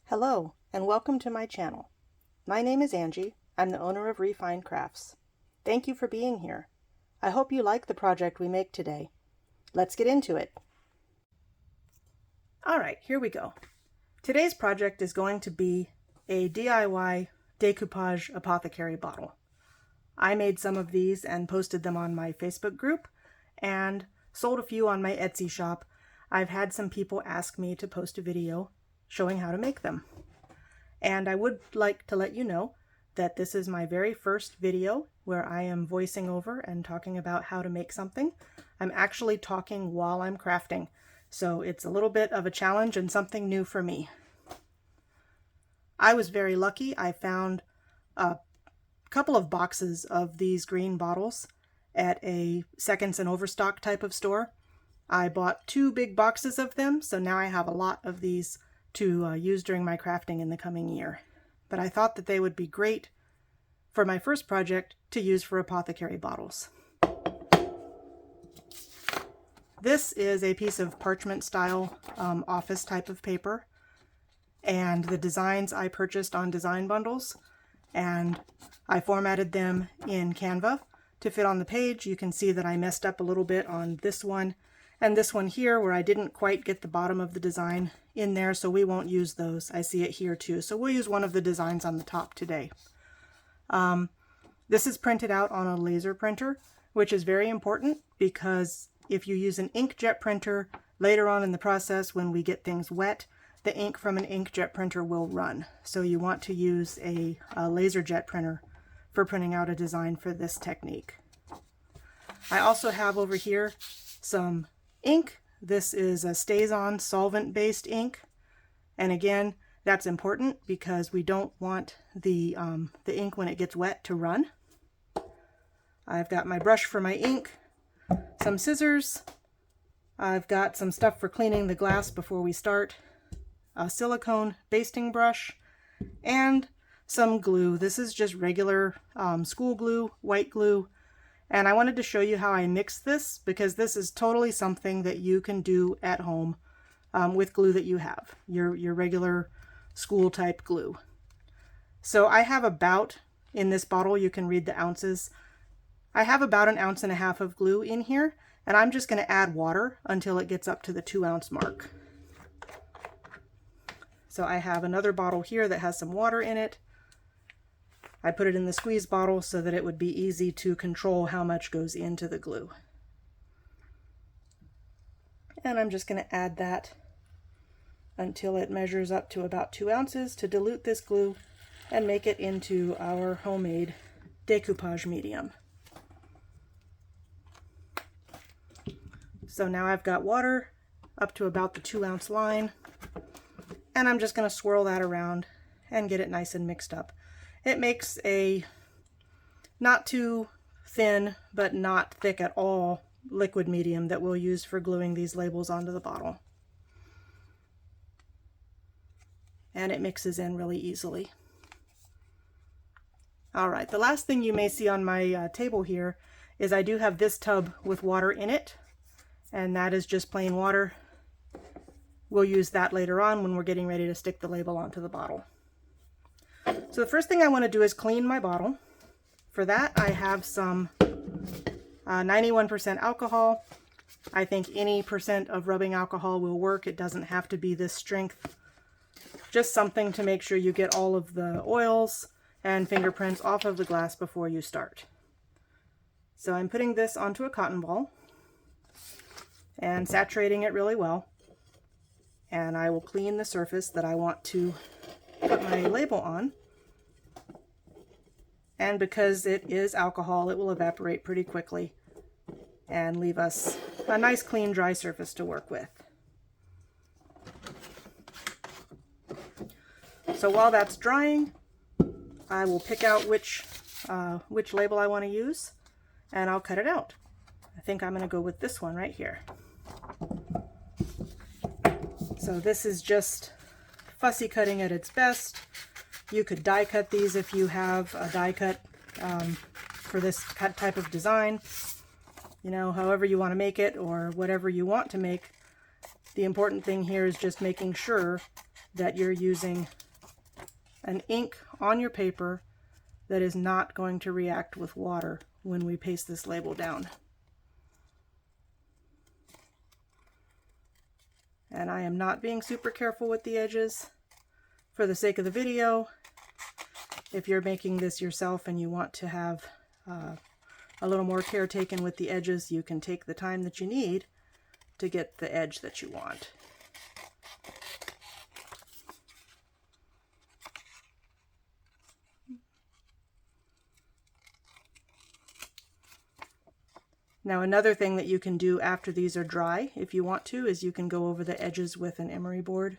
Hello, and welcome to my channel. My name is Angie. I'm the owner of Refined Crafts. Thank you for being here. I hope you like the project we make today. Let's get into it. Alright, here we go. Today's project is going to be a DIY Decoupage Apothecary Bottle. I made some of these and posted them on my Facebook group and sold a few on my Etsy shop. I've had some people ask me to post a video showing how to make them. And I would like to let you know that this is my very first video where I am voicing over and talking about how to make something. I'm actually talking while I'm crafting, so it's a little bit of a challenge and something new for me. I was very lucky. I found a couple of boxes of these green bottles at a seconds and overstock type of store. I bought 2 big boxes of them, so now I have a lot of these to use during my crafting in the coming year. But I thought that they would be great for my first project to use for apothecary bottles. This is a piece of parchment style office type of paper, and the designs I purchased on design bundles, and I formatted them in Canva to fit on the page. You can see that I messed up a little bit on this one and this one here where I didn't quite get the bottom of the design in there, so we won't use those. I see it here too, so we'll use one of the designs on the top today. This is printed out on a laser printer, which is very important because if you use an inkjet printer later on in the process when we get things wet, the ink from an inkjet printer will run. So you want to use a laser jet printer for printing out a design for this technique. I also have over here some ink. This is a StazOn solvent-based ink, and again, that's important because we don't want the ink when it gets wet to run. I've got my brush for my ink, some scissors, I've got some stuff for cleaning the glass before we start, a silicone basting brush, and some glue. This is just regular school glue, white glue. And I wanted to show you how I mix this because this is totally something that you can do at home with glue that you have, your regular school type glue. So I have about, in this bottle, you can read the ounces, I have about 1.5 ounces of glue in here, and I'm just going to add water until it gets up to the 2-ounce mark. So I have another bottle here that has some water in it. I put it in the squeeze bottle so that it would be easy to control how much goes into the glue. And I'm just going to add that until it measures up to about 2 ounces to dilute this glue and make it into our homemade decoupage medium. So now I've got water up to about the 2-ounce line, and I'm just going to swirl that around and get it nice and mixed up. It makes a not too thin, but not thick at all liquid medium that we'll use for gluing these labels onto the bottle. And it mixes in really easily. All right, the last thing you may see on my table here is I do have this tub with water in it, and that is just plain water. We'll use that later on when we're getting ready to stick the label onto the bottle. So the first thing I want to do is clean my bottle. For that, I have some 91% alcohol. I think any percent of rubbing alcohol will work. It doesn't have to be this strength. Just something to make sure you get all of the oils and fingerprints off of the glass before you start. So I'm putting this onto a cotton ball and saturating it really well. And I will clean the surface that I want to put my label on, and because it is alcohol, it will evaporate pretty quickly and leave us a nice clean dry surface to work with. So while that's drying, I will pick out which label I want to use, and I'll cut it out. I think I'm going to go with this one right here. So this is just fussy cutting at its best. You could die cut these if you have a die cut for this type of design. You know, however you want to make it or whatever you want to make. The important thing here is just making sure that you're using an ink on your paper that is not going to react with water when we paste this label down. And I am not being super careful with the edges for the sake of the video. If you're making this yourself and you want to have a little more care taken with the edges, you can take the time that you need to get the edge that you want. Now another thing that you can do after these are dry, if you want to, is you can go over the edges with an emery board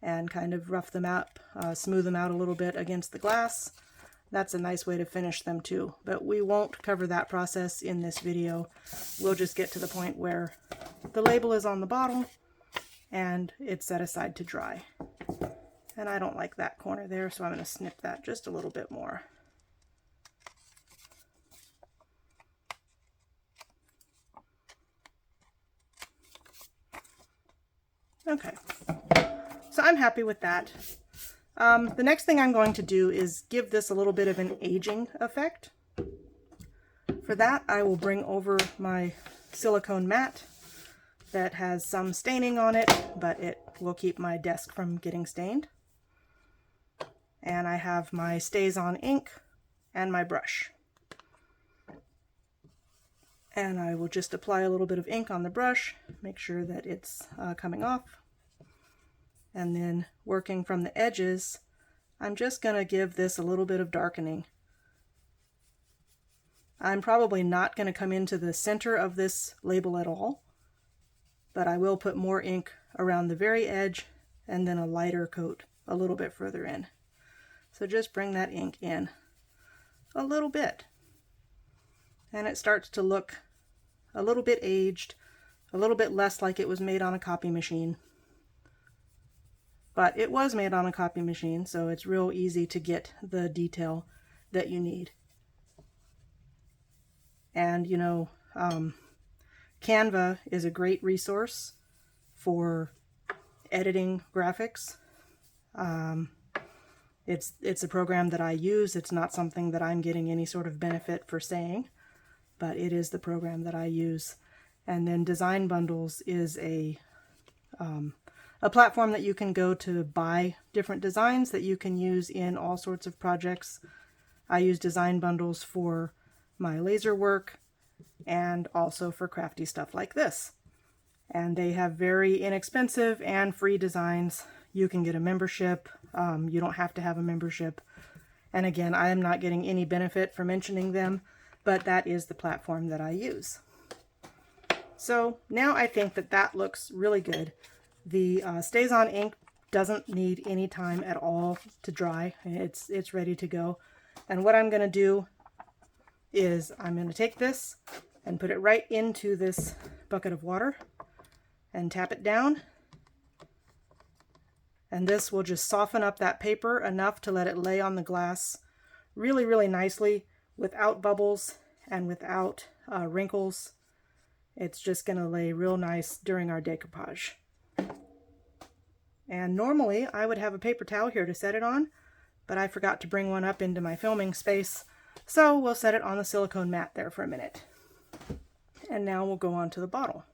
and kind of rough them out, smooth them out a little bit against the glass. That's a nice way to finish them too, but we won't cover that process in this video. We'll just get to the point where the label is on the bottle and it's set aside to dry. And I don't like that corner there, so I'm going to snip that just a little bit more. Okay, so I'm happy with that. The next thing I'm going to do is give this a little bit of an aging effect. For that, I will bring over my silicone mat that has some staining on it, but it will keep my desk from getting stained. And I have my StazOn ink and my brush. And I will just apply a little bit of ink on the brush, make sure that it's coming off. And then working from the edges, I'm just going to give this a little bit of darkening. I'm probably not going to come into the center of this label at all, but I will put more ink around the very edge and then a lighter coat a little bit further in. So just bring that ink in a little bit. And it starts to look a little bit aged, a little bit less like it was made on a copy machine. But it was made on a copy machine, so it's real easy to get the detail that you need. And you know, Canva is a great resource for editing graphics. It's a program that I use. It's not something that I'm getting any sort of benefit for saying, but it is the program that I use. And then Design Bundles is a platform that you can go to buy different designs that you can use in all sorts of projects. I use Design Bundles for my laser work and also for crafty stuff like this. And they have very inexpensive and free designs. You can get a membership. You don't have to have a membership. And again, I am not getting any benefit for mentioning them, but that is the platform that I use. So now I think that that looks really good. The StazOn ink doesn't need any time at all to dry. It's ready to go. And what I'm going to do is I'm going to take this and put it right into this bucket of water and tap it down. And this will just soften up that paper enough to let it lay on the glass really, really nicely without bubbles and without wrinkles. It's just going to lay real nice during our decoupage. And normally I would have a paper towel here to set it on, but I forgot to bring one up into my filming space, so we'll set it on the silicone mat there for a minute. And now we'll go on to the bottle.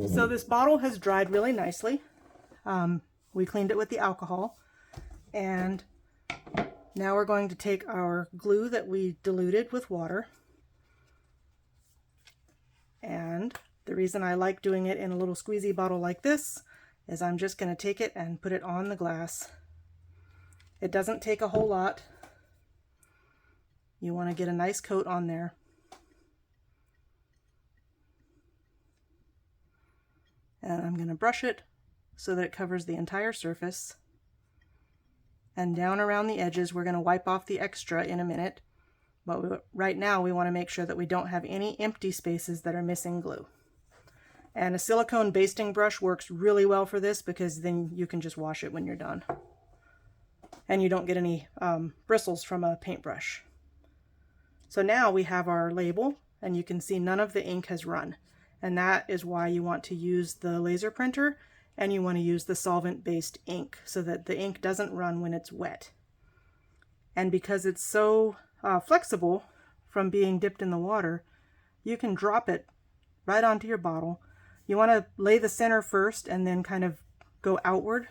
So this bottle has dried really nicely. We cleaned it with the alcohol, and now we're going to take our glue that we diluted with water, and the reason I like doing it in a little squeezy bottle like this is I'm just going to take it and put it on the glass. It doesn't take a whole lot. You want to get a nice coat on there. And I'm going to brush it so that it covers the entire surface. And down around the edges, we're going to wipe off the extra in a minute. But right now we want to make sure that we don't have any empty spaces that are missing glue. And a silicone basting brush works really well for this because then you can just wash it when you're done. And you don't get any bristles from a paintbrush. So now we have our label, and you can see none of the ink has run. And that is why you want to use the laser printer and you want to use the solvent-based ink so that the ink doesn't run when it's wet. And because it's so flexible from being dipped in the water, you can drop it right onto your bottle. You want to lay the center first and then kind of go outward,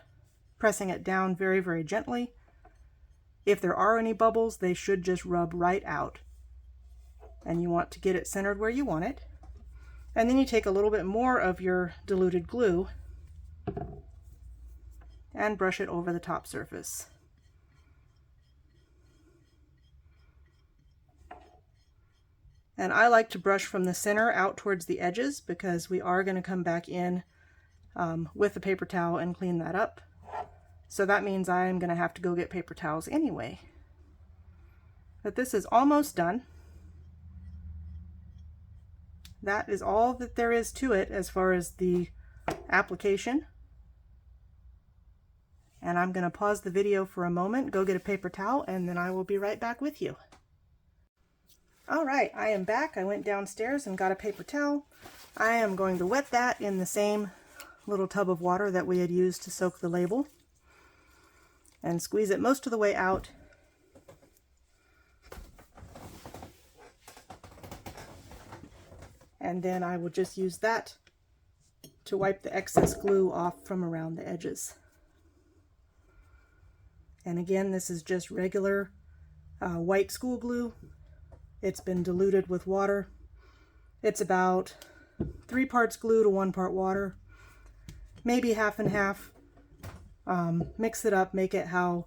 pressing it down very, very gently. If there are any bubbles, they should just rub right out. And you want to get it centered where you want it. And then you take a little bit more of your diluted glue and brush it over the top surface. And I like to brush from the center out towards the edges because we are going to come back in with the paper towel and clean that up. So that means I'm going to have to go get paper towels anyway. But this is almost done. That is all that there is to it as far as the application. And I'm going to pause the video for a moment, go get a paper towel, and then I will be right back with you. All right, I am back. I went downstairs and got a paper towel. I am going to wet that in the same little tub of water that we had used to soak the label and squeeze it most of the way out. And then I will just use that to wipe the excess glue off from around the edges. And again, this is just regular white school glue. It's been diluted with water. It's about 3 parts glue to 1 part water, maybe half and half. Mix it up, make it how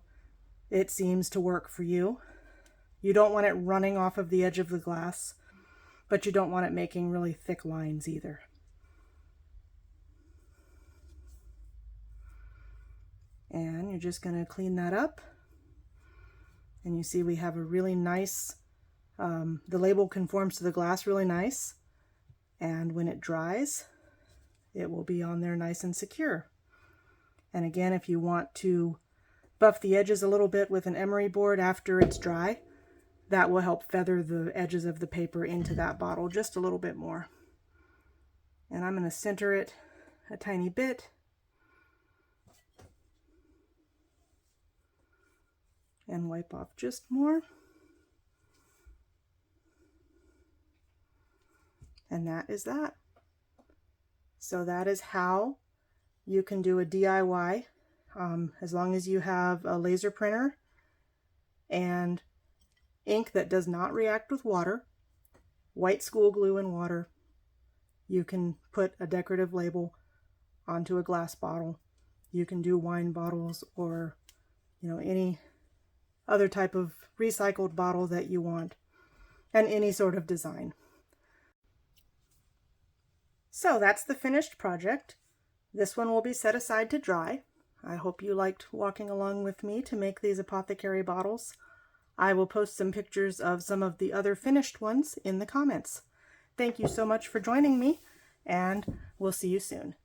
it seems to work for you. You don't want it running off of the edge of the glass, but you don't want it making really thick lines either. And you're just going to clean that up. And you see we have a really nice, the label conforms to the glass really nice. And when it dries, it will be on there nice and secure. And again, if you want to buff the edges a little bit with an emery board after it's dry, that will help feather the edges of the paper into that bottle just a little bit more. And I'm going to center it a tiny bit. And wipe off just more. And that is that. So that is how you can do a DIY as long as you have a laser printer and ink that does not react with water, white school glue and water. You can put a decorative label onto a glass bottle. You can do wine bottles or, any other type of recycled bottle that you want, and any sort of design. So that's the finished project. This one will be set aside to dry. I hope you liked walking along with me to make these apothecary bottles. I will post some pictures of some of the other finished ones in the comments. Thank you so much for joining me, and we'll see you soon.